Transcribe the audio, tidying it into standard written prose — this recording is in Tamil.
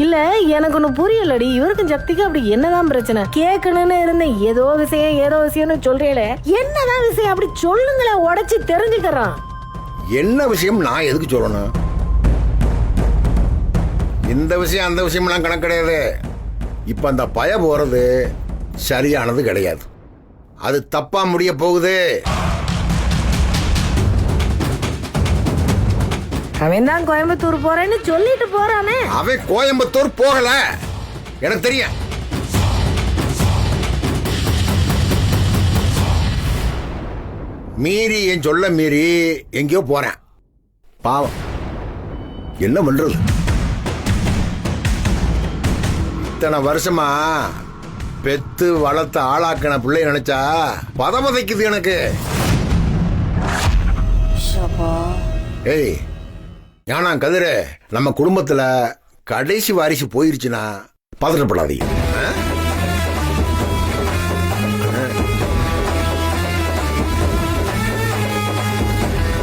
இல்ல எனக்கு ஒண்ணு புரியலடி, இவருக்கும் சக்திக்கு அப்படி என்னதான் பிரச்சனை? கேட்கணும்னு இருந்தேன், ஏதோ விஷயம்னு சொல்றீங்களே, என்னதான் விஷயம் அப்படி சொல்லுங்களேன், உடைச்சு தெரிஞ்சுக்கிறோம். என்ன விஷயம் நான் எதுக்கு சொல்லணும்? இந்த விஷயம் அந்த விஷயம்லாம் கணக்கு கிடையாது. இப்ப அந்த பய போறது சரியானது கிடையாது. அது தப்பா முடிய போகுது. அவன் தான் கோயம்புத்தூர் போறேன்னு சொல்லிட்டு போறானே. அவன் கோயம்புத்தூர் போகல, எனக்கு தெரியும். மீறி என் சொல்ல மீறி எங்கேயோ போறேன். பாவம், என்ன பண்றது? இத்தனை வருஷமா பெத்து வளர்த்த ஆளாக்கின பிள்ளை நினைச்சா பதமதைக்குது எனக்கு. ஏய் ஏன்னா கதிர, நம்ம குடும்பத்துல கடைசி வாரிசு போயிருச்சுன்னா பதட்டப்படாதீங்க.